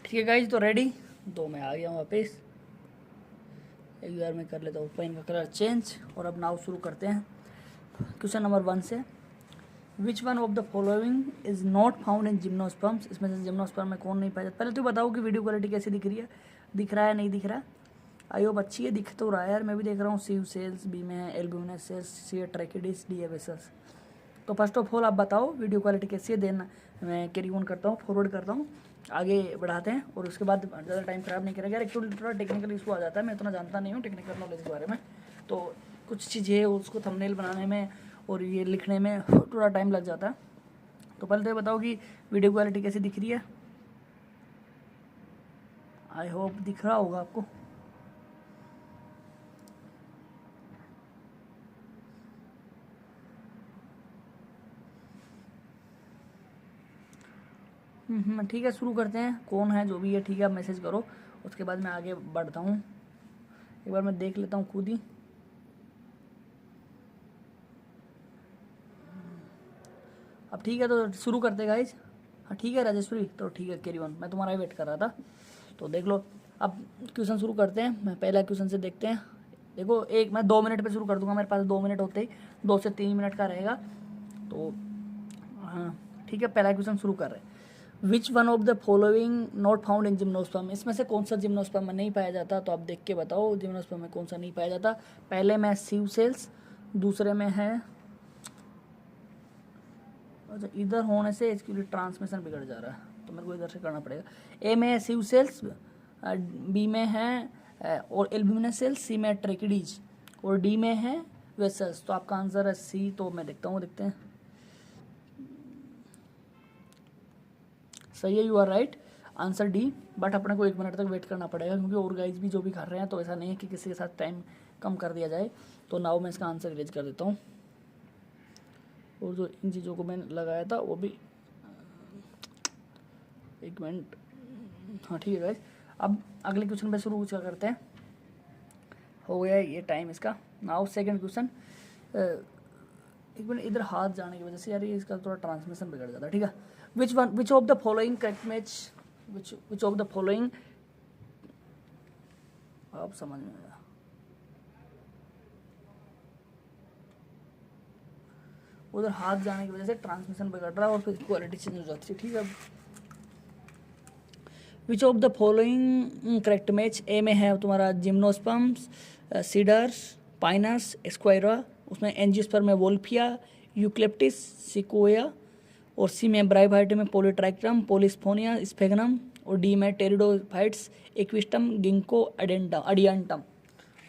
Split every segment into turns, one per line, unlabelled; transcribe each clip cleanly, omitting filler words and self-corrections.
ठीक है गाइज, तो रेडी। तो मैं आ गया हूँ वापस। एक बार मैं कर लेता हूँ पेन का कलर चेंज और अब नाउ शुरू करते हैं क्वेश्चन नंबर 1 से। विच one of the following is not found in gymnosperms. इसमें से जिम्नोस्पर्म में कौन नहीं पाया जाता। पहले तो बताओ कि वीडियो क्वालिटी कैसी दिख रही है, दिख रहा है नहीं दिख रहा। आई होप अच्छी है, दिख तो रहा है यार, मैं भी देख रहा हूँ। सीव सेल्स बी में है, एल्ब्यूमिनस सेल्स, सी है ट्रैकिडिस, डी है वेसल्स। तो फर्स्ट ऑफ ऑल आप बताओ वीडियो क्वालिटी कैसी है, देन मैं कैरी ऑन करता हूँ, फॉरवर्ड करता हूँ, आगे बढ़ाते हैं। और उसके बाद ज़्यादा टाइम ख़राब नहीं करेंगे यार, एक्चुअली थोड़ा टेक्निकल इशू आ जाता है, मैं इतना जानता नहीं हूँ टेक्निकल नॉलेज के बारे में। तो कुछ चीज़ें उसको थंबनेल बनाने में और ये लिखने में थोड़ा टाइम लग जाता है। तो पहले तो ये बताओ कि वीडियो क्वालिटी कैसी दिख रही है। आई होप दिख रहा होगा आपको। ठीक है, शुरू करते हैं। कौन है जो भी है, ठीक है, आप मैसेज करो, उसके बाद मैं आगे बढ़ता हूँ। एक बार मैं देख लेता हूँ खुद ही। अब ठीक है, तो शुरू करते गाइज। हाँ ठीक है राजेश्वरी, तो ठीक है कैरी ऑन, मैं तुम्हारा ही वेट कर रहा था। तो देख लो, अब क्वेश्चन शुरू करते हैं। मैं पहला क्वेश्चन से देखते हैं। देखो, एक मैं 2 मिनट पे शुरू कर दूंगा, मेरे पास 2 मिनट होते ही 2 से 3 मिनट का रहेगा। तो हाँ ठीक है, पहला क्वेश्चन शुरू कर रहे हैं। विच one of the following not found in gymnosperm. इसमें से कौन सा जिम्नोस्पर्म में नहीं पाया जाता। तो आप देख के बताओ जिम्नोस्पर्म में कौन सा नहीं पाया जाता। पहले में सीव सेल्स, दूसरे में है, अच्छा इधर होने से इसकी ट्रांसमिशन बिगड़ जा रहा है, तो मेरे को इधर से करना पड़ेगा। ए में है सीव सेल्स, बी में है और एल्ब्यूमिनस सेल्स, सी में ट्रेकिडीज और डी में है वेसल्स। तो आपका आंसर है सी। तो मैं देखता हूँ, देखते हैं। सही है, you are right, answer D. But अपने को 1 मिनट तक वेट करना पड़ेगा, क्योंकि और गाइज भी जो भी कर रहे हैं, तो ऐसा नहीं है कि किसी के साथ टाइम कम कर दिया जाए। तो नाउ मैं इसका आंसर इरेज कर देता हूँ, और जो इन चीज़ों को मैंने लगाया था वो भी 1 मिनट। हाँ ठीक है गाइज, अब अगले क्वेश्चन पे शुरू करते हैं। हो गया ये टाइम इसका। Now second question. एक मिनट, इधर हाथ जाने की वजह से यार ये इसका थोड़ा ट्रांसमिशन बिगड़ जाता है। ठीक है, which of the following correct match, which of the following, आप समझ में आया। उधर हाथ जाने की वजह से ट्रांसमिशन बिगड़ रहा है और फिर क्वालिटी चेंज हो जाती है। ठीक है, which of the following correct match. A में है तुम्हारा जिम्नोस्पर्म्स, सीडर्स, पाइनस, स्क्वायरा, उसमें एंजियोस्पर्म में वोल्फिया, यूक्लिप्टिस, सिकोया, और सी में ब्रायोफाइट में पॉलीट्राइक्रम, पॉलीस्फोनिया, स्फेगनम, और डी में टेरिडोफाइट्स, एक्विस्टम, गिंको, अडियंटम।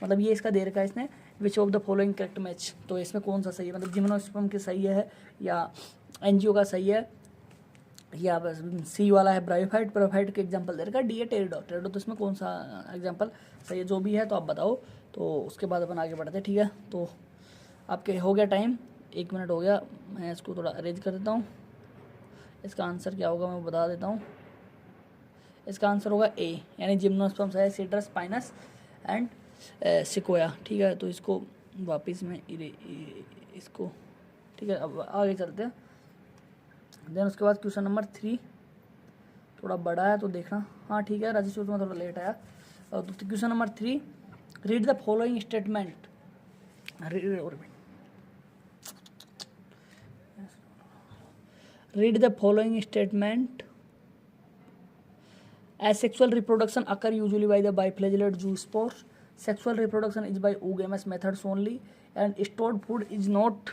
मतलब ये इसका दे रखा है इसने, विच of the following correct match. तो इसमें कौन सा सही है, मतलब जिम्नोस्पर्म के सही है या एनजीओ का सही है, या बस सी वाला है ब्रायोफाइट। ब्रायोफाइट के एग्जांपल दे रखा है, डी है टेरिडो। टेरिडो तो इसमें कौन सा एग्जांपल सही है, जो भी है तो आप बताओ। तो उसके बाद अपन आगे बढ़ते हैं। ठीक है, तो आपके हो गया टाइम, 1 मिनट हो गया। मैं इसको थोड़ा अरेंज कर देता हूँ। इसका आंसर क्या होगा मैं बता देता हूँ। इसका आंसर होगा ए, यानी जिम्नोस्पर्म्स है, सीडरस, पाइनस एंड सिकोया। ठीक है, तो इसको वापस में इसको, ठीक है, अब आगे चलते हैं। देन उसके बाद क्वेश्चन नंबर 3 थोड़ा बड़ा है तो देखना। हाँ ठीक है राजेश, में थोड़ा लेट आया। तो question number 3, read the following statement. Read the following statement. Asexual reproduction occur usually by the biflagellate zoospore. Sexual reproduction is by oogamous methods only, and stored food is not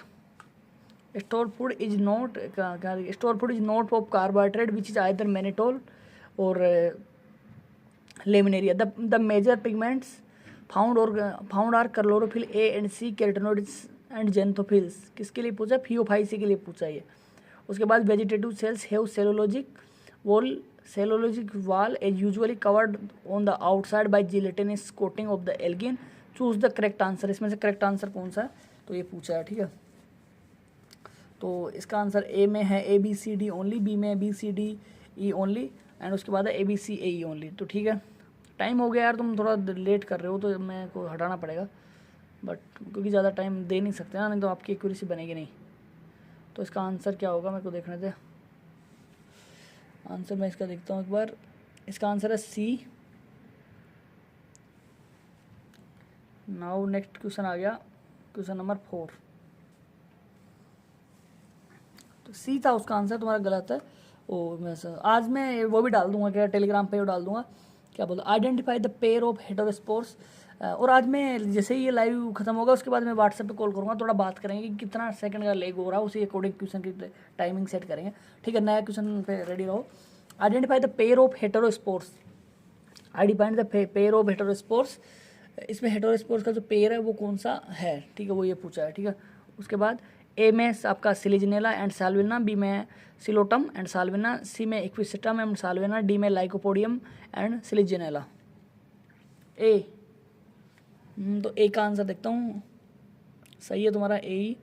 of carbohydrate, which is either mannitol or laminaria. The major pigments found are chlorophyll A and C, carotenoids and xanthophylls. किसके लिए पूछा, Phaeophyceae के लिए पूछा ये। उसके बाद vegetative cells have cellulosic wall is usually covered on the outside by gelatinous coating of the algin. Choose the correct answer. इसमें से करेक्ट आंसर कौन सा है, तो ये पूछा है। ठीक है, तो इसका आंसर ए में है ABCD ओनली, बी में BCDE ओनली, एंड उसके बाद है ABCAE ओनली। तो ठीक है, टाइम हो गया यार, तुम थोड़ा लेट कर रहे हो तो मेरे को हटाना पड़ेगा, बट क्योंकि ज़्यादा टाइम दे नहीं सकते ना, नहीं तो आपकी एक्यूरेसी बनेगी नहीं। तो इसका आंसर क्या होगा मेरे को देखने दे। आंसर मैं इसका देखता हूँ एक बार। इसका आंसर है सी। नाउ नेक्स्ट क्वेश्चन आ गया, क्वेश्चन नंबर 4। तो सी था उसका आंसर, तुम्हारा गलत है। ओ आज मैं वो भी डाल दूंगा, क्या टेलीग्राम पे वो डाल दूंगा, क्या बोलते आइडेंटिफाई द पेयर ऑफ हेटेरोस्पोर्स। और आज मैं जैसे ही ये लाइव खत्म होगा उसके बाद मैं व्हाट्सएप पे कॉल करूँगा, थोड़ा बात करेंगे कि कितना सेकंड का लेग हो रहा है, उसी अकॉर्डिंग क्वेश्चन की टाइमिंग सेट करेंगे। ठीक है, नया क्वेश्चन पे रेडी रहो। Identify the pair of heterospores. I defined the pair of heterospores. इसमें हेटेरोस्पोर्स का जो पेयर है वो कौन सा है, ठीक है, वो ये पूछा है। ठीक है, उसके बाद ए में आपका सिलिजिनेला एंड साल्विना, बी में सिलोटम एंड साल्विना, सी में इक्विस्टम एंड साल्विना, डी में लाइकोपोडियम एंड सिलिजिनेला। ए तो ए का आंसर देखता हूँ, सही है तुम्हारा ए ही।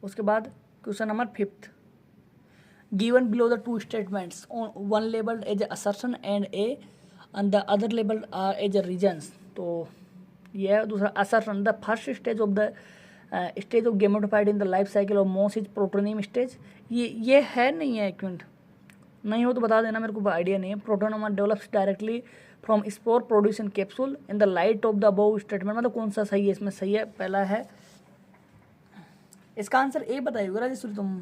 उसके बाद question number 5, given below the two statements, on one labeled as assertion and the other labeled as a reasons। तो यह है दूसरा assertion। the first stage of the stage of gametophyte in the life cycle of moss is protonym stage। ये है नहीं है, एक minute, नहीं हो तो बता देना, मेरे को आइडिया नहीं है। Protonema develops directly from spore produce in capsule in the light of the above statement. मतलब कौन सा सही है इसमें? सही है, पहला है। इसका आंसर ए बताइएगा राजेश्वरी तुम।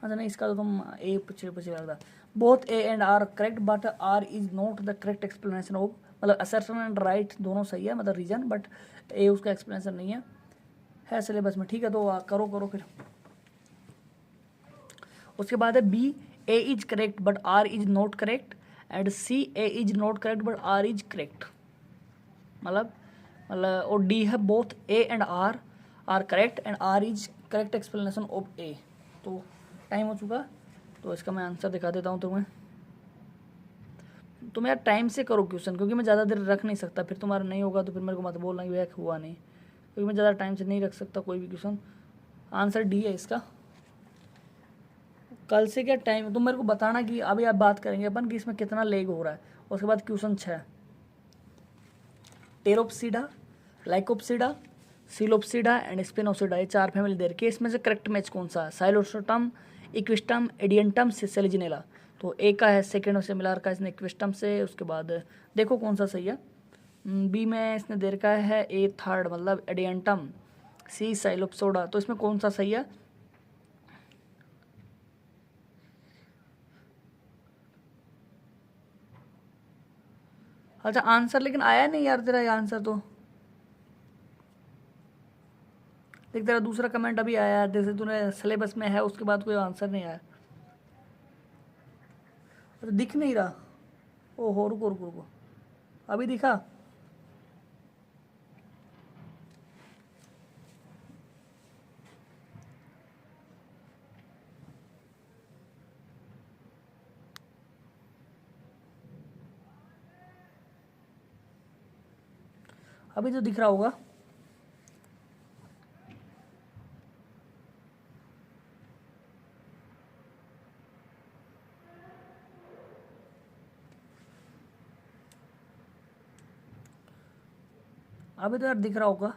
अच्छा नहीं, इसका तो तुम ए पूछे लग रहा। Both A and R correct but R is not the correct explanation of, मतलब असर्शन एंड राइट दोनों सही है, मतलब रीजन, बट ए उसका एक्सप्लेनेशन नहीं है सिलेबस में। ठीक है, तो करो फिर। उसके बाद है B, A is correct but R is not correct, and C A is not correct but R is correct. मतलब और डी है both A and R correct and R is correct explanation of A. तो time हो चुका, तो इसका मैं answer दिखा देता हूँ तुम्हें। तुम यार टाइम से करो क्वेश्चन, क्योंकि मैं ज़्यादा देर रख नहीं सकता, फिर तुम्हारा नहीं होगा तो फिर मेरे को मत बोलना कि भैया हुआ नहीं, क्योंकि मैं ज़्यादा टाइम से नहीं रख सकता कोई भी क्वेश्चन। आंसर डी है इसका। कल से क्या टाइम तुम मेरे को बताना कि अभी आप बात करेंगे अपन कि इसमें कितना लेग हो रहा है। उसके बाद question 6, Pteropsida, Lycopsida, psilopsida and स्पिनोसिडा, ये 4 फैमिली दे रखी है। इसमें से करेक्ट मैच कौन सा है? साइलोस्टम, इक्विस्टम, एडियंटम, सेलेजिनेला। तो ए का है सेकेंड से मिलार का इसने इक्विस्टम से। उसके बाद देखो कौन सा सही है। बी में इसने दे रखा है ए थर्ड, मतलब एडियंटम, सी साइलोप्सोडा। तो इसमें कौन सा सही है? अच्छा आंसर लेकिन आया नहीं यार तेरा, ये आंसर तो देख, तेरा दूसरा कमेंट अभी आया है, जैसे तूने सिलेबस में है उसके बाद कोई आंसर नहीं आया, तो दिख नहीं रहा। ओहो, रुको, अभी दिखा? अभी तो दिख रहा होगा। अभी तो यार दिख रहा होगा,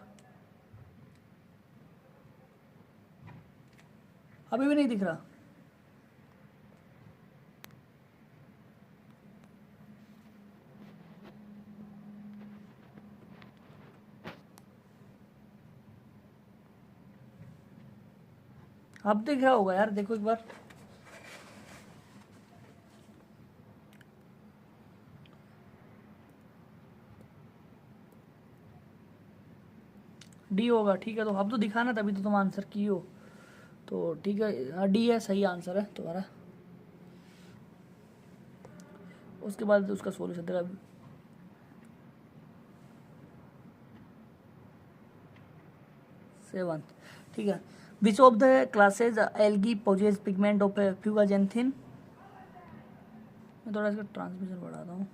अभी भी नहीं दिख रहा। अब दिख रहा होगा यार, देखो एक बार। डी होगा, ठीक है। तो अब तो दिखाना, तभी तो तुम आंसर की हो। तो ठीक है, डी है, सही आंसर है तुम्हारा। उसके बाद उसका सॉल्यूशन तेरा 7, ठीक है। Which of the classes algae possesses pigment of fucoxanthin. मैं थोड़ा इसका ट्रांसमिशन बढ़ाता हूँ।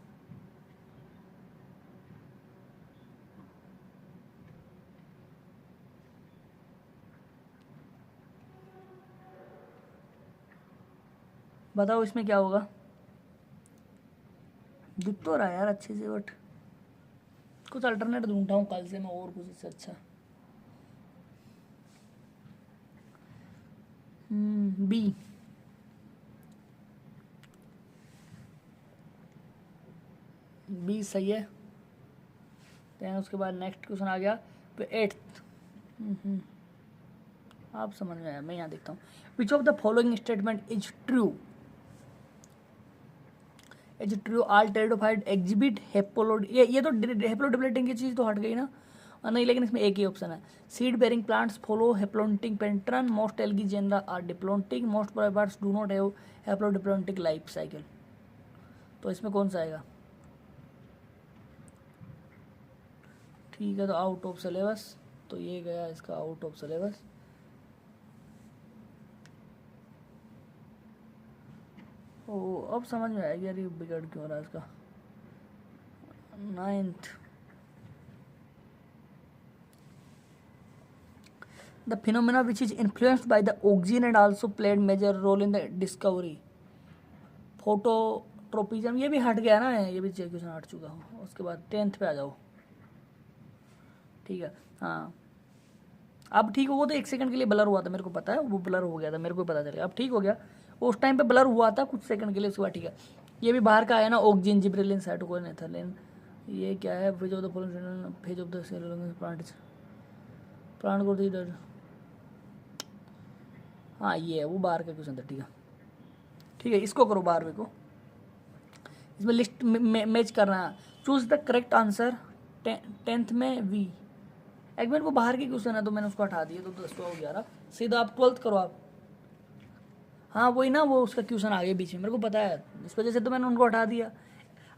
बताओ इसमें क्या होगा? दिख तो रहा है यार अच्छे से, बट कुछ अल्टरनेट ढूंढता हूँ कल से मैं, और कुछ इससे अच्छा। बी, बी सही है। देन उसके बाद नेक्स्ट क्वेश्चन आ गया तो 8th। आप समझ में आया, मैं यहाँ देखता हूँ। Which of the following statement is true? Is true all pteridophyte exhibit haploid, ये तो हेप्लोडिप्लोइडिंग की चीज़ तो हट गई ना, नहीं, लेकिन इसमें एक ही ऑप्शन है। Seed bearing plants follow haplontic pattern, most algae genera are diplontic, most प्रोबार्ड्स do not have haplodiplontic life cycle. तो इसमें कौन सा आएगा? ठीक है, तो आउट ऑफ सिलेबस, तो ये गया इसका आउट ऑफ सिलेबस। ओ अब समझ में आया यार ये बिगड़ क्यों रहा है इसका। 9th, the phenomena which is influenced by the oxygen and also played major role in the discovery, phototropism, ये भी हट गया ना, ये भी क्वेश्चन हट चुका हूँ। उसके बाद 10th पे आ जाओ। ठीक है, हाँ अब ठीक हो। वो तो 1 सेकंड के लिए ब्लर हुआ था, मेरे को पता है, वो ब्लर हो गया था, मेरे को पता चल गया, अब ठीक हो गया। उस टाइम पे ब्लर हुआ था कुछ सेकंड के लिए, उसके बाद ठीक है। ये भी बाहर का आया ना, ऑक्सीजन जिब्रेलिन साइटोकिन एथिलीन, ये क्या है? Phase of the phase of the plant को इधर, हाँ ये है, वो बाहर का क्वेश्चन था। ठीक है, ठीक है, इसको करो 12वें को। इसमें लिस्ट मैच करना है। Choose the correct answer 10th में वी। एक मिनट, वो बाहर की क्वेश्चन है तो मैंने उसको हटा दिया, तो 10 और 11 सीधा आप 12th करो आप। हाँ वही ना, वो उसका क्वेश्चन आ गया बीच में, मेरे को पता है, इस वजह से तो मैंने उनको हटा दिया।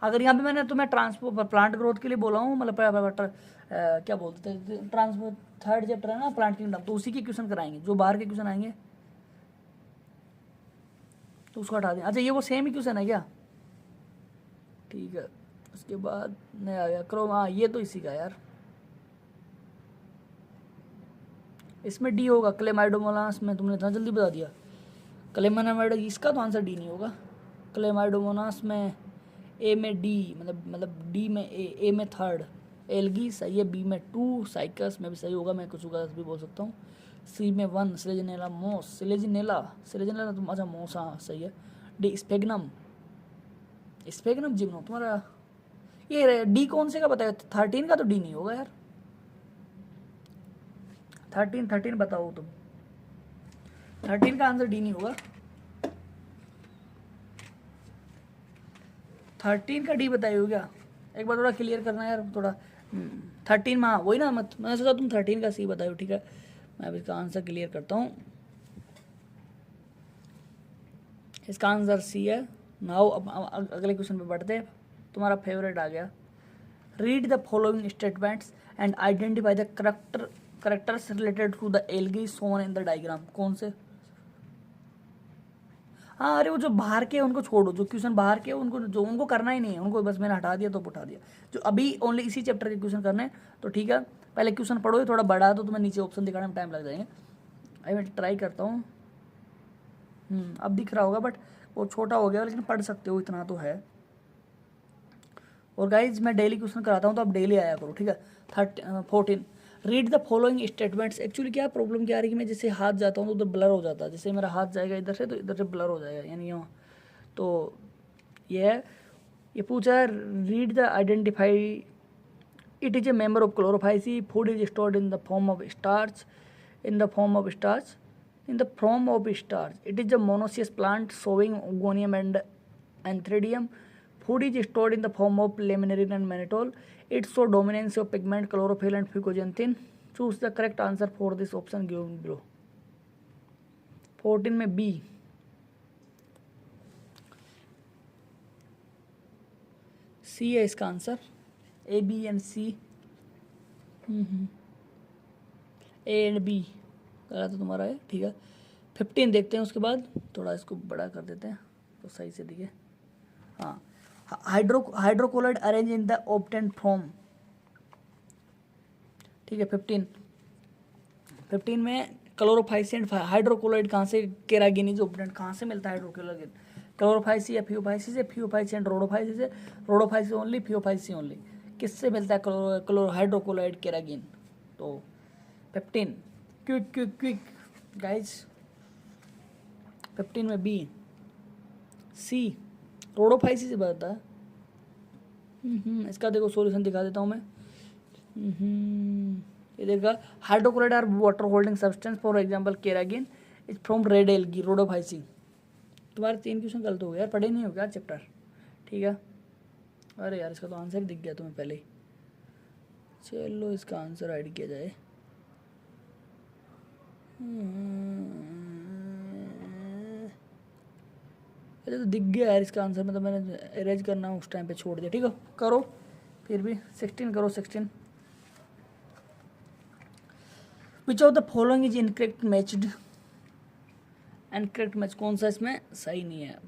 अगर यहाँ पे मैंने तुम्हें ट्रांसपोर्ट प्लांट ग्रोथ के लिए बोला हूँ, मतलब क्या बोलते थे, ट्रांसपोर्ट 3rd चैप्टर है ना प्लांट किंगडम, तो उसी के क्वेश्चन कराएंगे, जो बाहर के क्वेश्चन आएंगे तो उसको हटा दें। अच्छा ये वो सेम ही क्वेश्चन है क्या? ठीक है, उसके बाद नहीं आ गया क्रोम, हाँ ये तो इसी का यार, इसमें डी होगा। क्लेमाइडोमोनास में तुमने इतना जल्दी बता दिया। क्लेमाइडो, इसका तो आंसर डी नहीं होगा। क्लेमाइडोमोनास में ए में डी, मतलब डी में ए में 3rd, एल्गी सही है, बी में 2 साइकस में भी सही होगा, मैं कुछ गलत भी बोल सकता हूँ। सी में 1 सिलेजिनेला मोस, सिलेजिनेला तुम, अच्छा मोस, हाँ सही है। डी स्पेगनम जिम्नो तुम्हारा। ये डी कौन से का बताया? 13 का तो डी नहीं होगा यार। 13 बताओ तुम, 13 का आंसर डी नहीं होगा। 13 का डी बताइए हो क्या? एक बार थोड़ा क्लियर करना यार थोड़ा। 13 में, हाँ वही ना, मत मैंने सोचा तुम 13 का सी बताओ। ठीक है, मैं अब इसका आंसर क्लियर करता हूँ। इसका आंसर सी है। नाउ अब अगले क्वेश्चन पे बढ़ते हैं। तुम्हारा फेवरेट आ गया। Read the following statements and identify the characters related to the algae shown in the diagram. कौन से? हाँ अरे वो जो बाहर के उनको छोड़ो, जो क्वेश्चन बाहर के उनको, जो उनको करना ही नहीं है उनको, बस मैंने हटा दिया तो उठा दिया। जो अभी ओनली इसी चैप्टर के क्वेश्चन करने हैं, तो ठीक है पहले क्वेश्चन पढ़ो, थोड़ा बड़ा तो तुम्हें नीचे ऑप्शन दिखाने में टाइम लग जाएंगे। अभी मैं ट्राई करता हूँ। अब दिख रहा होगा बट वो छोटा हो गया, लेकिन पढ़ सकते हो, इतना तो है। और गाइज मैं डेली क्वेश्चन कराता हूँ तो आप डेली आया करो। ठीक है, 14 read the following statements. Actually क्या प्रॉब्लम क्या आ रही है कि मैं जैसे हाथ जाता हूँ तो उधर ब्लर हो जाता है, जैसे मेरा हाथ जाएगा इधर से तो इधर से ब्लर हो जाएगा, यानी यहाँ। तो ये पूछा है, read the identify, it is a member of Chlorophyceae, food is stored in the form of starch, in the form of starch, it is a monoecious plant showing ogonium and anthridium. Food is stored in the form of laminarin and mannitol. It shows dominance of pigment chlorophyll and fucoxanthin. Choose the correct answer for this option given below. 14 में B, C है इसका answer. A, B and C, A and B करा तो तुम्हारा है। ठीक है, 15 देखते हैं। उसके बाद थोड़ा इसको बड़ा कर देते हैं तो सही से दिखे। हाँ, hydrocolloid arrange in the obtained form. ठीक है, 15 में क्लोरोफाइसी एंड हाइड्रोकोलाइड कहाँ से, केरागिनीज ऑब्टेन्ड कहाँ से मिलता है हाइड्रोकोलाइड? क्लोरोफाइसी या फियोफाइसी से, फियोफाइसी एंड रोडोफाइसी से, रोडोफाइसी ओनली, फियोफाइसी ओनली। किससे मिलता है हाइड्रोकोलाइड केरागिन? तो 15, क्विक गाइज। 15 में बी, सी रोडोफाइसी से बनता है। इसका देखो सॉल्यूशन दिखा देता हूँ मैं। ये देखा, hydrochloride are water holding substance, for example carrageenan is from red algae Rhodophyceae. तुम्हारे 3 क्वेश्चन गलत हो गया यार, पढ़े नहीं हो क्या चैप्टर? ठीक है, अरे यार इसका तो आंसर ही दिख गया तुम्हें पहले ही। चलो इसका आंसर ऐड किया जाए। अरे तो दिख गया यार इसका आंसर, मतलब मैंने अरेंज करना उस टाइम पे छोड़ दिया। ठीक है, करो फिर भी 16 करो 16। Which of the following is incorrect matched? Incorrect match कौन सा इसमें सही नहीं है?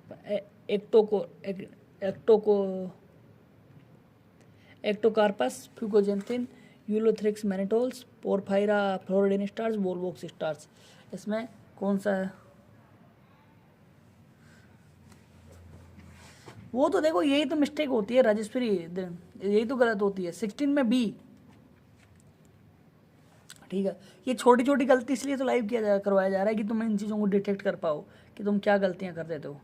Ectocarpus, fucoxanthin, Ulothrix mannitols, Porphyra floridean starch, Volvox starch. इसमें कौन सा है? वो तो देखो यही तो मिस्टेक होती है राजेश्वरी, यही तो गलत होती है 16 में बी। ठीक है, ये छोटी छोटी गलती इसलिए तो लाइव करवाया जा रहा है कि तुम इन चीज़ों को डिटेक्ट कर पाओ कि तुम क्या गलतियां कर देते हो।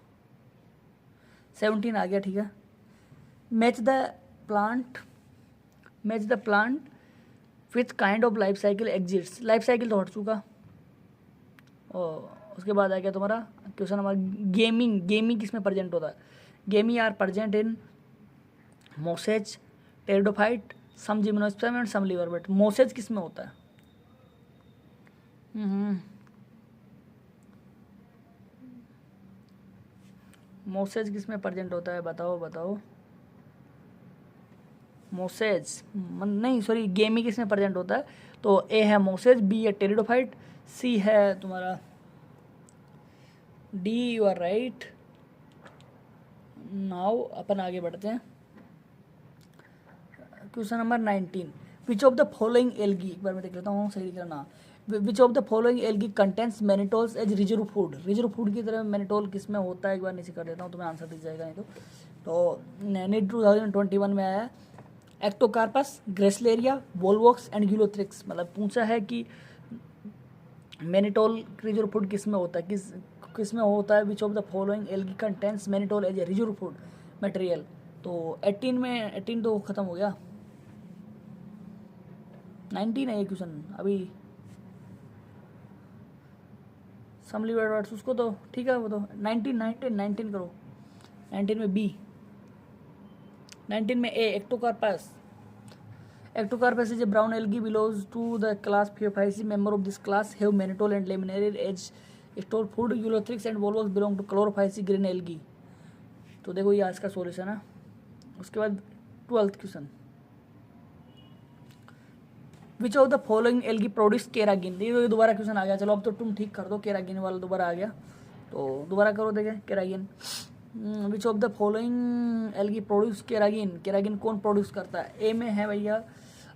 17 आ गया। ठीक है, match the plant with kind of life cycle exits. Life cycle तो हट चुका। और उसके बाद आ गया तुम्हारा क्वेश्चन नंबर गेमी किसमें प्रेजेंट होता है? Gemmae are present in mosses, pteridophyte, some gymnosperm and some liverwort. Mosses किस में होता है? मोसेज किस में प्रेजेंट होता है? बताओ। मोसेज नहीं, सॉरी, गेमी किस में प्रेजेंट होता है? तो ए है मोसेज, बी है टेरिडोफाइट, सी है तुम्हारा D. You are right. Now अपन आगे बढ़ते हैं। Question number 19, which of the following algae, एक बार मैं देख लेता हूँ सही दिख रहा ना। Which of the following algae contents mannitols as reserve food? Reserve food की तरह मैनिटोल किस में होता है? एक बार नीचे कर देता हूँ, तुम्हें आंसर दिख जाएगा नहीं तो नीट 2021 में आया है। Ectocarpus, Gracilaria, Volvox and Ulothrix. मतलब पूछा है कि मैनिटोल रिजर्व फूड किस में होता है, किस में होता है? Which of the following algae contents mannitol as a reserve food material. तो 18 तो खत्म हो गया, 19 है ये क्वेश्चन अभी। समली वर्ड्स उसको तो ठीक है, वो तो 19 करो। 19 में बी, 19 में ए Ectocarpus. Ectocarpus is a brown algae belongs to the class Phaeophyceae. Member of this class have mannitol and laminaria as store food. Eulothrix and volvox belong to Chlorophyceae green algae. तो देखो ये आज का solution है। उसके बाद 12th question, which of the following algae produce carrageenan. ये दोबारा क्वेश्चन आ गया, चलो अब तो तुम ठीक कर दो, केरागिन वाला दोबारा आ गया तो दोबारा करो देखें carrageenan. Which of the following algae produce carrageenan. Carrageenan कौन प्रोड्यूस करता है? ए में है भैया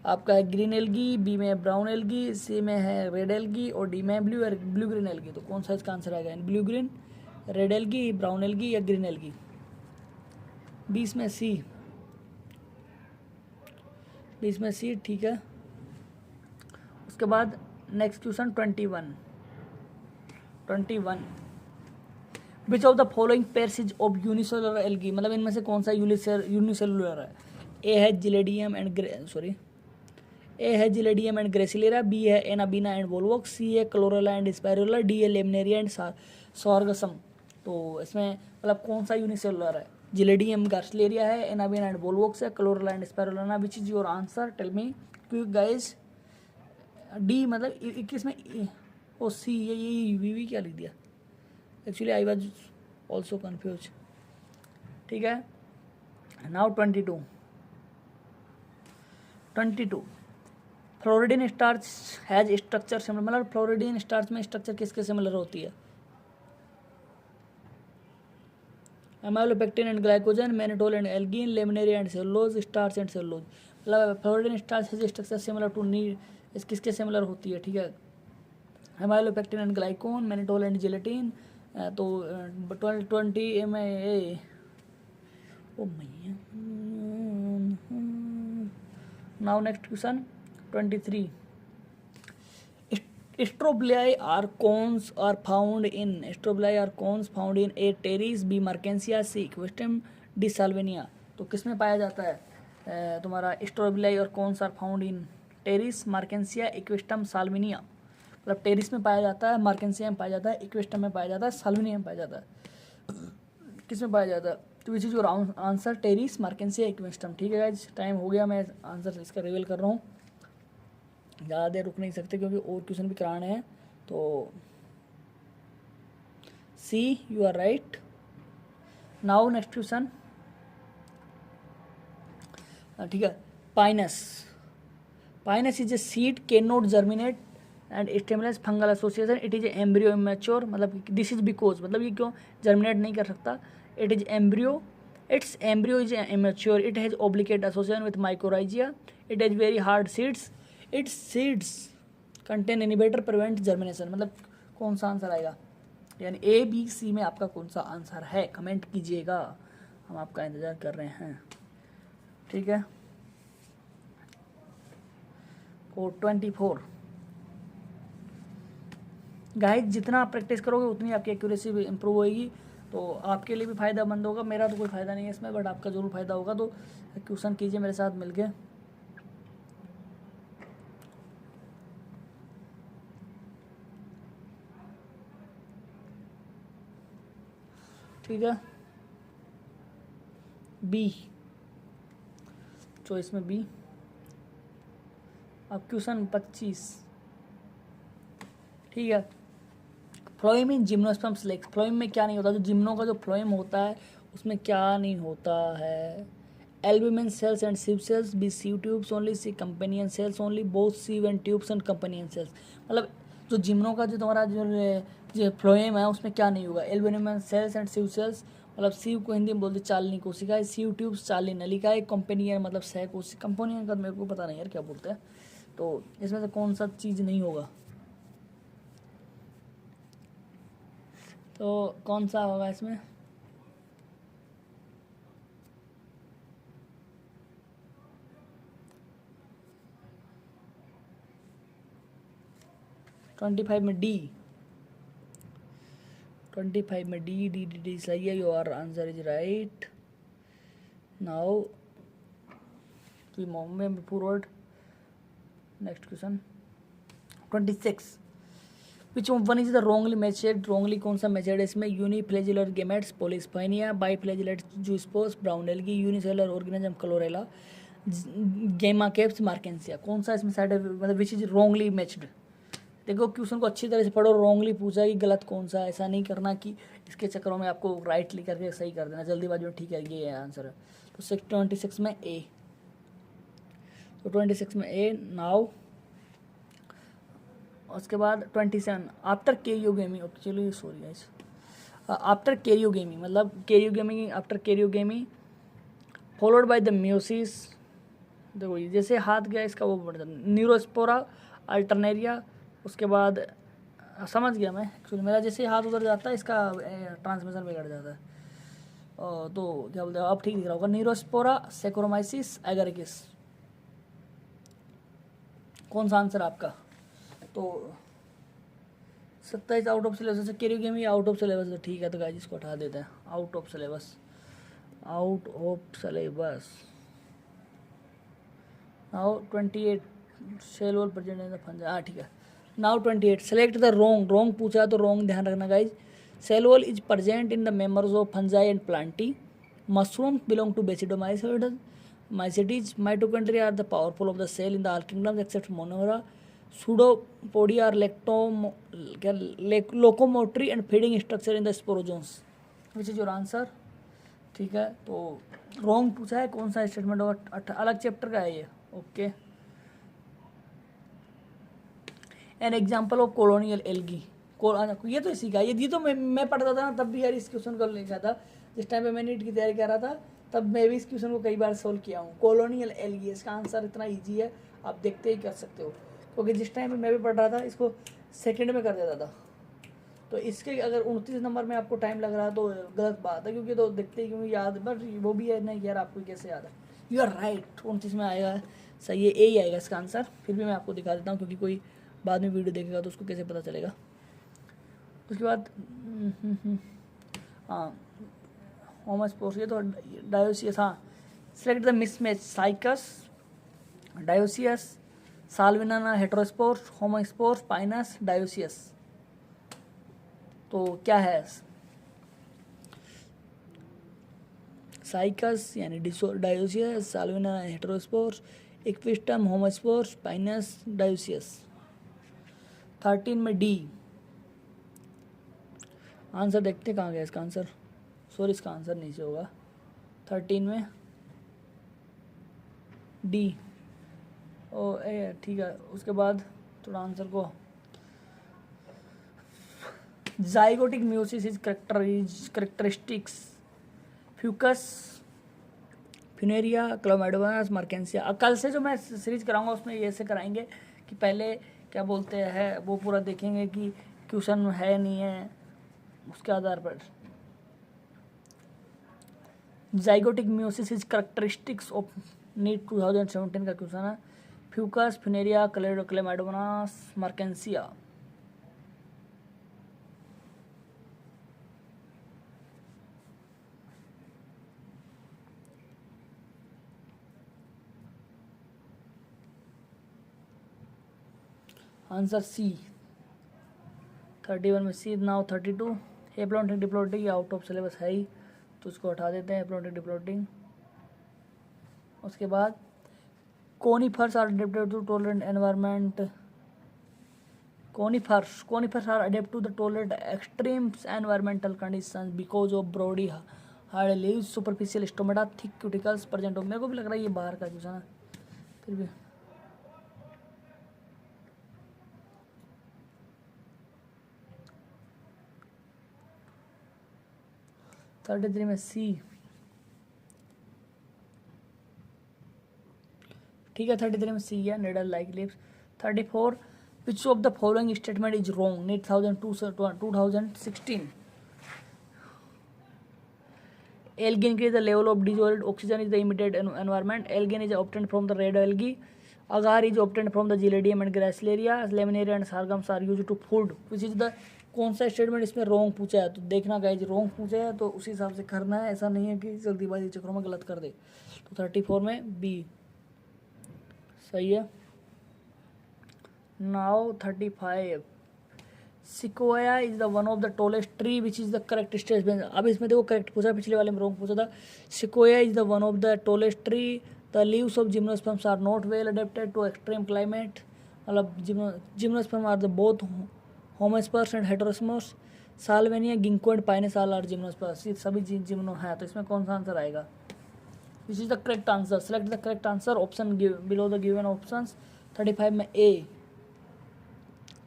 आपका है ग्रीन एल्गी, बी में है ब्राउन एल्गी, सी में है रेड एल्गी और डी में ब्लू ग्रीन एल्गी। तो कौन सा इसका आंसर आएगा? Blue green, red algae, brown algae या ग्रीन एल्गी? 20 में सी, 20 में सी, ठीक है। उसके बाद next question 21 which of the following pairs is of unicellular algae. मतलब इनमें से कौन सा यूनिसेलुलर है? ए है जिलेडियम एंड ग्रेसिलेरा, बी है एनाबीना एंड वोलवॉक्स, सी है क्लोरेला एंड स्पाइरुला, डी है लेमनेरिया एंड सॉर्गसम। तो इसमें मतलब कौन सा यूनिसेलुलर है? जिलेडियम ग्रेसिलेरिया है, एनाबीना एंड वोलवॉक्स है, Chlorella and Spirulina. Which is your answer? Tell me quick guys. D मतलब 21 में ओ सी, ये वी क्या लिख दिया? Actually I was also confuse. ठीक है, now 22 floridean starch has structure similar. मतलब फ्लोरिडिन स्टार्च में स्ट्रक्चर किसके सिमिलर होती है? Amylopectin and glycogen, mannitol and algin, laminarin and cellulose, starch and cellulose. मतलब floridean starch has structure similar to इस किसके सिमिलर होती है? ठीक है, amylopectin and glycogen, mannitol and gelatin. तो 20 में ए ओ मैया। Now next question 23 strobili are cones found in A Pteris, B Marchantia, C Equisetum, D Salvinia. तो किस में पाया जाता है? तुम्हारा स्ट्रोबिलाई और कौन सा found in Pteris, Marchantia, Equisetum, Salvinia. मतलब टेरिस में पाया जाता है, मार्केंसिया में पाया जाता है, इक्वेस्टम में पाया जाता है, साल्विनिया में पाया जाता है। किस में पाया जाता है? तो which is your answer Pteris, Marchantia, Equisetum. ठीक है गाइज, टाइम हो गया, मैं आंसर इसका रिवील कर रहा हूँ, ज़्यादा देर रुक नहीं सकते क्योंकि और क्वेश्चन भी कराने हैं। तो C, you are right. Now next question, ठीक है। Pinus, Pinus is a seed can not germinate and stemless fungal association, it is embryo immature. मतलब दिस इज बिकॉज, मतलब ये क्यों जर्मिनेट नहीं कर सकता? It is embryo, its embryo is immature, it has obligate association with mycorrhizae, it has very hard seeds, its seeds contain inhibitor prevent germination. मतलब कौन सा आंसर आएगा? यानी ए बी सी में आपका कौन सा आंसर है? कमेंट कीजिएगा, हम आपका इंतज़ार कर रहे हैं। ठीक है। 424 गाइस, जितना आप प्रैक्टिस करोगे उतनी आपकी एक्यूरेसी भी इम्प्रूव होगी, तो आपके लिए भी फ़ायदेमंद होगा। मेरा तो कोई फ़ायदा नहीं है इसमें, बट आपका ज़रूर फ़ायदा होगा। तो क्वेश्चन कीजिए मेरे साथ मिलके। ठीक है, बी चॉइस में बी। अब क्वेश्चन 25, ठीक है। फ्लोएम इन जिम्नोस्पर्म सिलेक्ट, फ्लोएम में क्या नहीं होता? जो जिम्नो का जो फ्लोएम होता है उसमें क्या नहीं होता है? Albumin cells and sieve cells, B sieve tubes only, C companion cells only, both sieve and tubes and companion cells. मतलब जो जिम्नो का जो तुम्हारा जो फ्लोएम है उसमें क्या नहीं होगा? Albumin cells and sieve cells, मतलब सिव को हिंदी में बोलते चालनी कोशिका है, सिव ट्यूब्स चालनी नलिका है, कंपेनियन मतलब सह कोशिका, कंपेनियन का मेरे को पता नहीं यार क्या बोलते हैं। तो इसमें से कौन सा चीज़ नहीं होगा? तो कौन सा होगा इसमें? ट्वेंटी फाइव में डी, 25 में डी डी डी डी सही है। Your answer is right. Now we move forward, next question 26। Which one is the wrongly matched? Wrongly कौन सा मैचेड है इसमें? Uniflagellate gametes, Polysiphonia, biflagellate zoospores, brown algae, unicellular organism Chlorella, gemma cups, Marchantia. कौन सा इसमें साइड, मतलब which is wrongly matched? देखो क्वेश्चन को अच्छी तरह से पढ़ो, रॉन्गली पूछा कि गलत कौन सा। ऐसा नहीं करना कि इसके चक्करों में आपको राइट लिख करके सही कर देना जल्दीबाजी में। ठीक है, ये आंसर है। तो 26 में ए, तो 26 में ए। नाउ उसके बाद 27, आफ्टर कैरियोगेमी, चलिए सॉरी गाइस, आफ्टर कैरियोगेमी, मतलब karyogamy, after karyogamy followed by the meiosis. देखो ये जैसे हाथ गया इसका वो बढ़ जाता है, न्यूरोस्पोरा, अल्टरनेरिया। उसके बाद समझ गया मैं, एक्चुअली मेरा जैसे हाथ उधर जाता है इसका ट्रांसमिशन बिगड़ जाता है। तो क्या बोलते हैं, अब ठीक दिख रहा होगा। Neurospora, Saccharomyces, Agaricus. कौन सा आंसर आपका? तो 27 आउट ऑफ सिलेबस है। कैरियोगेमी आउट ऑफ सिलेबस है, ठीक है। तो गाइस इसको हटा देते हैं, out of syllabus, out of syllabus. Now 28, cell wall present in the fungi. हाँ ठीक है। Now 28, select the wrong. Wrong पूछा है तो रोंग ध्यान रखना guys. Cell wall is present in the members of fungi and Plantae. Mushroom belong to basidiomycetes. Mycetes, mitochondria are the powerful of the cell in the all kingdoms except Monera. Pseudopodia are locomotory and feeding structure in the sporozoans. Which is your answer? ठीक है, तो रोंग पूछा है, कौन सा statement होगा? अलग chapter का है ये। Okay. An example of colonial algae. ये तो इसी का, ये तो मैं पढ़ता था ना तब भी यार इस क्वेश्चन को लिखा था। जिस टाइम पे मैं नीट की तैयारी कर रहा था तब मैं भी इस क्वेश्चन को कई बार सोल्व किया हूँ। कॉलोनियल एल्गी, इसका आंसर इतना ईजी है, आप देखते ही कर सकते हो। क्योंकि जिस टाइम पे मैं भी पढ़ रहा था इसको सेकंड में कर देता था। तो इसके अगर 29 नंबर में आपको टाइम लग रहा है तो गलत बात है, क्योंकि तो देखते ही क्योंकि याद, बट वो भी है नहीं यार, आपको कैसे याद है? यू आर राइट, 29 में आएगा, सही है, ए ही आएगा इसका आंसर। फिर भी मैं आपको दिखा देता हूँ, क्योंकि कोई बाद में वीडियो देखेगा तो उसको कैसे पता चलेगा। उसके बाद हाँ, होमस पोर्स, ये तो डायोसियस, हाँ Select the mismatch. Cycas, Dioecious, Salvina, Heterospores, Homospores, Pinus, Dioecious. तो क्या है? साइकस यानी dioecious, साल्विना हेटेरोस्पोर्स, equisetum homospores, Pinus dioecious. 13 में डी। आंसर देखते कहाँ गया इसका आंसर, सॉरी इसका आंसर नीचे होगा। 13 में डी। ओ ए ठीक है, उसके बाद थोड़ा आंसर को zygotic meiosis is characteristics Fucus, Funaria, Chlamydomonas, Marchantia. कल से जो मैं सीरीज कराऊंगा उसमें ये से कराएंगे कि पहले क्या बोलते हैं वो पूरा देखेंगे कि क्वेश्चन है नहीं है, उसके आधार पर। Zygotic meiosis is characteristics of NEET 2017 का क्वेश्चन है। Fucus, Funaria, Chlamydomonas, Marchantia. Answer C. 31 में C. Now 32 haplontic diplontic out of syllabus है ही, तो उसको हटा देते हैं हेप्लोटिक डिप्लोटिक। उसके बाद conifers are adapted to tolerant environment. Conifers are adapt to the tolerant extreme environmental conditions because of broad hard leaves, superficial stomata, thick cuticles present हो। मेरे को भी लग रहा है ये बाहर का क्वेश्चन है, फिर भी। थर्टी थ्री में सी। ठीक है, 33 में सी है, needle like leaves. 34 which of the following statement is wrong NEET 2016। Algae increase the level of dissolved oxygen is the immediate environment. Algae is obtained from the red algae. Agar is obtained from the Gillidium and Gracilaria. Laminaria and sargams are used to food. Which is the कौन सा statement इसमें wrong पूछा है, तो देखना guys wrong पूछा है तो उसी हिसाब से करना है, ऐसा नहीं है कि जल्दीबाजी चक्रों में गलत कर दे। तो 34 में बी सही है। Now 35 sequoia is the one of the tallest tree which is the correct statement. अब इसमें देखो करेक्ट पूछा, पिछले वाले में रॉन्ग पूछा था। Sequoia is the one of the tallest tree, the leaves of gymnosperms are not well adapted to extreme climate. मतलब gymnosperm are the both homosporous and heterosporous. Salvinia, Ginkgo and Pinus all are gymnosperms. ये सभी gymno है, तो इसमें कौन सा answer आएगा? This is the correct answer. Select the correct answer option below the given options. 35 में ए,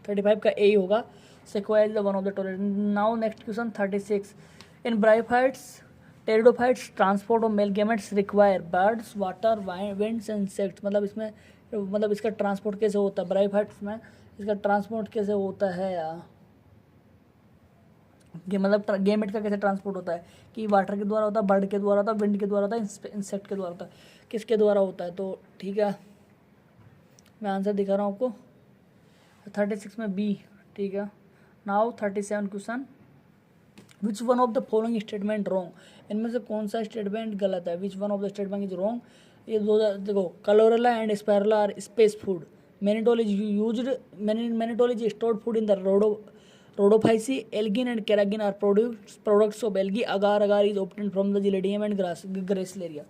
35 का ए होगा। Sequoia is the one of the tallest. Now next question 36. In bryophytes, pteridophytes, transport of male gametes require birds, water, winds and insects. मतलब इसमें मतलब इसका transport कैसे होता है ब्रायोफाइट्स में, इसका ट्रांसपोर्ट कैसे होता है यार, मतलब गेमेट का कैसे ट्रांसपोर्ट होता है कि वाटर के द्वारा होता है, बर्ड के द्वारा होता है, विंड के द्वारा होता है, इंसेक्ट के द्वारा होता है, किसके द्वारा होता है? तो ठीक है, मैं आंसर दिखा रहा हूँ आपको। 36 में बी। ठीक है, now 37 question. Which one of the following statement wrong. इनमें से कौन सा स्टेटमेंट गलत है? Which one of the statement is wrong. ये दो देखो, Chlorella and Spirulina are space food. Mannitol is used, mannitol is stored food in the Rhodophyceae. Algin and carrageenan are products of algae. Agar is obtained from the Gelidium and Gracilaria.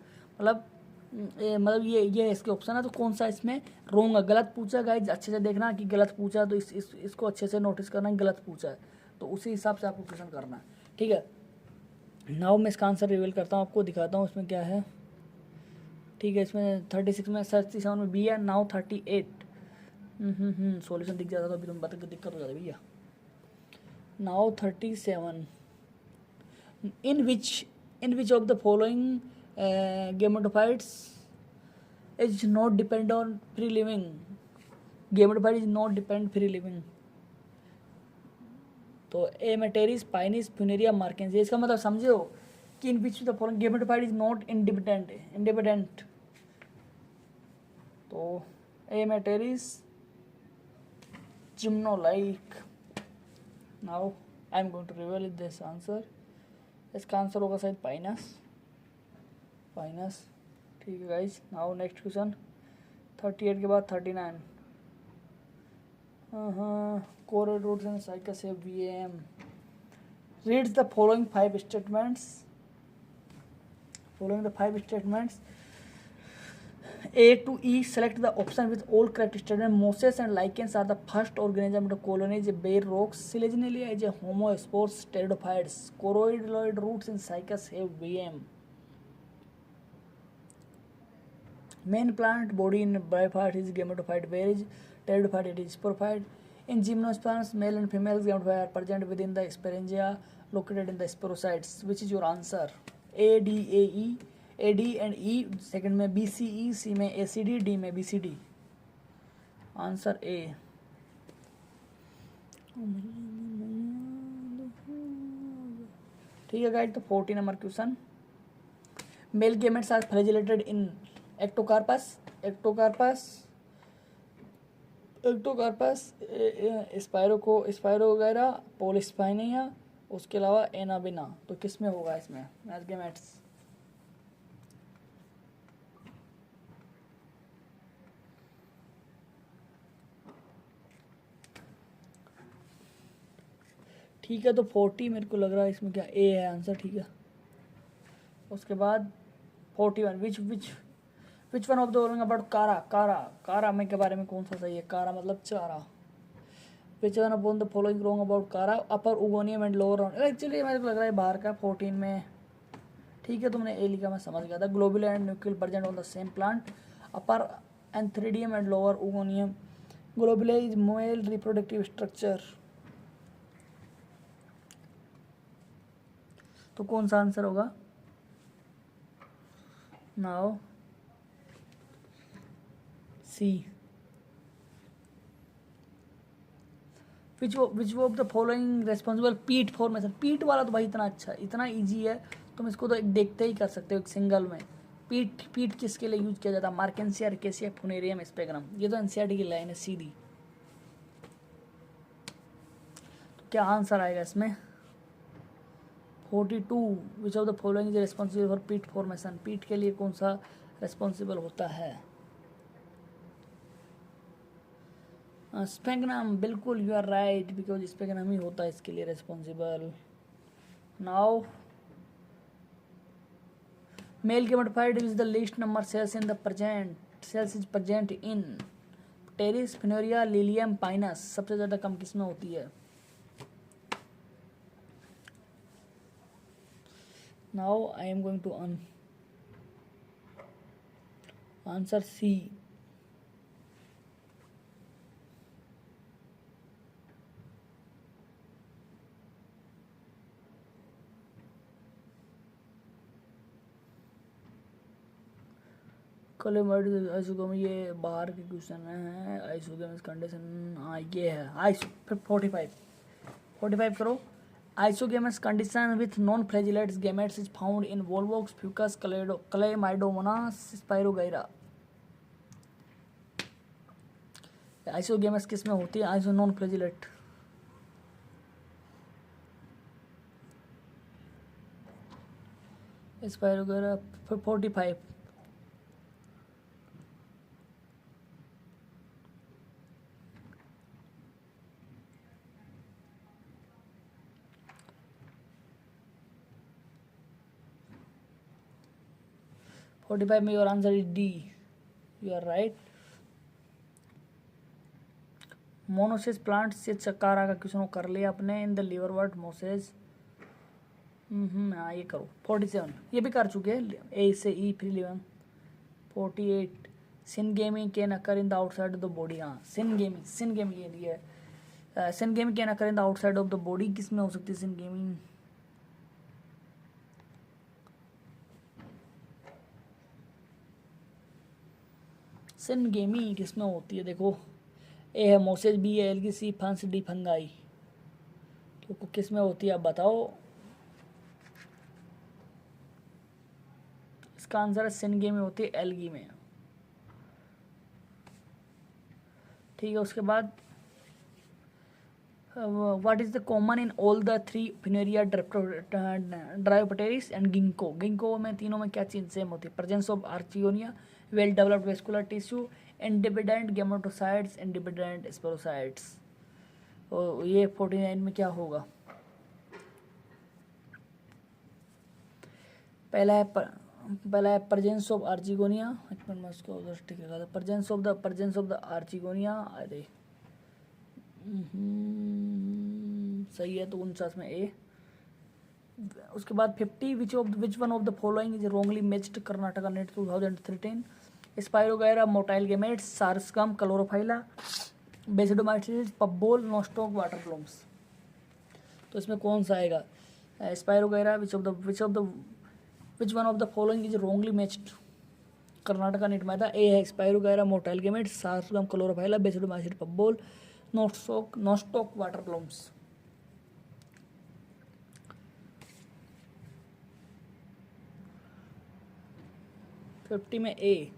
मतलब ये इसके option है, तो कौन सा इसमें wrong है? गलत पूछा गाइज, अच्छे से देखना कि गलत पूछा है, तो इसको अच्छे से नोटिस करना कि गलत पूछा है, तो उसी हिसाब से आपको क्वेश्चन करना है। ठीक है, नाउ मैं इसका आंसर रिवील करता हूँ, आपको दिखाता हूँ इसमें क्या है। ठीक है, इसमें 36 में 37 में बी है। नाउ 38 सॉल्यूशन दिख जाता तो अभी तुम बता दिक्कत हो जाती भैया। Now 37 in which of the following gametophytes is not depend on free living. Gametophyte is not depend free living. तो ए मेटेरिस, पाइनिस, फ्यूनेरिया, मार्केंसिया। इसका मतलब समझे हो कि in which the following gametophyte is not independent. तो ए मेटेरिस, जिम्नोलाइक। Now I am going to reveal this answer. इसका आंसर होगा शायद पाइनस। ठीक है गाइज, नाउ नेक्स्ट क्वेश्चन 38 के बाद 39। कोर रूट्स एंड साइकस है VM. Reads the following five statements. A to E, select the option with all correct statement. Mosses and lichens are the first organism to colonize bare rocks. Selaginella is a homospores pteridophytes. Choroideloid roots in cycas have VM. Main plant body in bryophyte is gametophyte, whereas pteridophyte it is sporophyte. In gymnosperms, male and female gametophyte are present within the sporangia located in the sporocytes. Which is your answer? A, D, A, E. A, D and E, second में B, C, E, C में A, C, D, D में B, C, D. Answer A. ठीक है guys, तो 40 number question. Male gametes are flagellated in Ectocarpus स्पायरो वगैरह, Polysiphonia, उसके अलावा एनाबिना। तो किस में होगा इसमें मेल गेमेट्स? ठीक है, तो 40 मेरे को लग रहा है इसमें क्या ए है आंसर। ठीक है, उसके बाद 41 विच one of the following about कारा में के बारे में कौन सा सही है? कारा मतलब Chara. Which one of the following wrong about Chara? Upper oogonium and lower round. Actually मेरे को लग रहा है बाहर का 14 में। ठीक है, तुमने ए लिखा, मैं समझ गया था। Globule and nucule present on the same plant. Upper antheridium and lower oogonium. Globule is male reproductive structure. तो कौन सा आंसर होगा? Now C. Which of the following responsible peat formation? Peat वाला तो भाई इतना अच्छा, इतना इजी है, तुम इसको तो एक देखते ही कर सकते हो एक सिंगल में। पीट किसके लिए यूज किया जाता है? मार्केंसिया, रिकेसिया, फुनेरियम, स्पेग्नम। ये तो एनसीईआरटी की लाइन है सीधी। तो क्या आंसर आएगा इसमें? 42 विच of the following is responsible for पीट फॉर्मेशन? पीट के लिए कौन सा रेस्पॉन्सिबल होता है? स्पेग्नम, बिल्कुल you are right, because Sphagnum ही होता है इसके लिए responsible. Now male gametophyte is the least number cells in the present in Pteris, Funaria, Lilium, Pinus. सबसे ज्यादा कम किसमें होती है? Now I am going to answer C. आइसोगम, ये बाहर के क्वेश्चन है। आइसोगम कंडीशन, हाँ ये है। 45 करो। Isogamous condition with non-flagellates gametes is found in Volvox, Fucus, Chlamydomonas, Spirogyra. Isogamous किस में होती है? Iso non flagellate. स्पाइरोगाइरा 45। में your answer is D, you are right. Monoecious plant से चकारा का क्वेश्चन कर लिया अपने। In the liverwort mosses, हाँ ये करो। 47 ये भी कर चुके हैं, ए से ई फिर 11। 48 syngamy can occur in the outside of the body. हाँ सिनगेमी ये लिए। Syngamy can occur in the outside of the body, किस में हो सकती है सिनगेमी? सिनगेमी किसमें होती है? देखो, ए है मोसेस, बी है एल्गी, सी फंस, डी फंगाई। तो किस में होती है आप बताओ? इसका आंसर है सिनगेमी होती है एल्गी में। ठीक है, उसके बाद what is the common in all the three Funaria Dryopteris and Ginkgo? Ginkgo में तीनों में क्या चीज़ सेम होती है? Presence of archegonia, well developed vascular tissue, independent gametocytes, independent sporocytes. तो ये 49 में क्या होगा? पहला है presence of archegonia. एक मिनट में उसको उधर ठीक है. presence of the archegonia. अरे सही है, तो 49 में ए. उसके बाद 50 which one of the following is wrongly matched Karnataka NEET 2013. Spirogyra motile gametes, Sargassum, Chlorophyceae, basidiomycetes, puffball, Nostoc, water blooms. तो इसमें कौन सा आएगा? Spirogyra which one of the following is wrongly matched Karnataka NEET में था. ए है Spirogyra motile gametes, Sargassum, Chlorophyceae, basidiomycetes, puffball, Nostoc, water blooms. Fifty में A.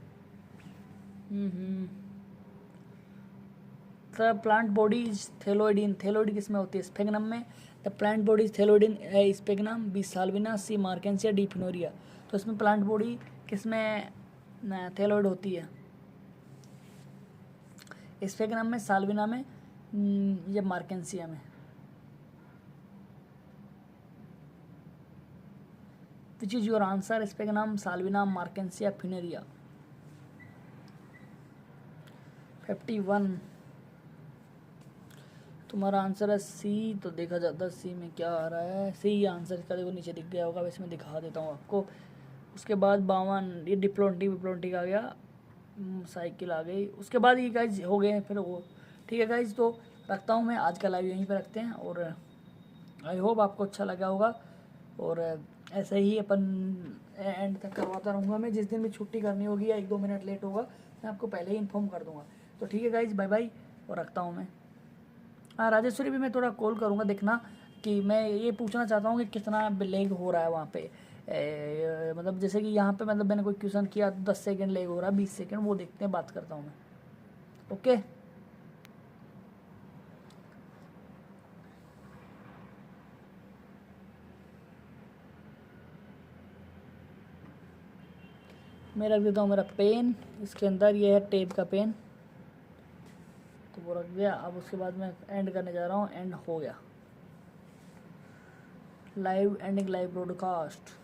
The plant body is thalloid. Thalloid किस में होती है? स्फेग्नम में. The plant body is thalloid. A Sphagnum, B Salvinia, C Marchantia, D Funaria. तो इसमें plant body किस में थैलोइड होती है? स्फेग्नम में, साल्विना में या मार्केंसिया में? Which is your answer? Sphagnum, Salvinia, Marchantia, Funaria. 51 तुम्हारा आंसर है सी. तो देखा जाता है सी में क्या आ रहा है. सी आंसर का देखो नीचे दिख गया होगा, वैसे मैं दिखा देता हूँ आपको. उसके बाद 52 ये डिप्लोंटिक आ गया, साइकिल आ गई. उसके बाद ये गाइज हो गए फिर वो. ठीक है गाइज, तो रखता हूँ मैं. आज का लाइव यहीं पे रखते हैं और आई होप आपको अच्छा लगा होगा. और ऐसे ही अपन एंड तक करवाता रहूँगा मैं. जिस दिन भी छुट्टी करनी होगी या 1-2 मिनट लेट होगा मैं आपको पहले ही इन्फॉर्म कर दूँगा. तो ठीक है गाइज, बाय बाय और रखता हूँ मैं. हाँ, राजेश्वरी भी मैं थोड़ा कॉल करूँगा, देखना कि मैं ये पूछना चाहता हूँ कि कितना लेग हो रहा है वहाँ पे. मतलब जैसे कि यहाँ पे मतलब मैंने कोई क्वेश्चन किया 10 सेकेंड लेग हो रहा है, 20 सेकेंड, वो देखते हैं, बात करता हूँ मैं. ओके. मैं रख देता हूँ मेरा पेन इसके अंदर. ये है टेप का पेन, तो वो रख दिया. अब उसके बाद मैं एंड करने जा रहा हूँ. एंड हो गया लाइव, एंडिंग लाइव ब्रॉडकास्ट.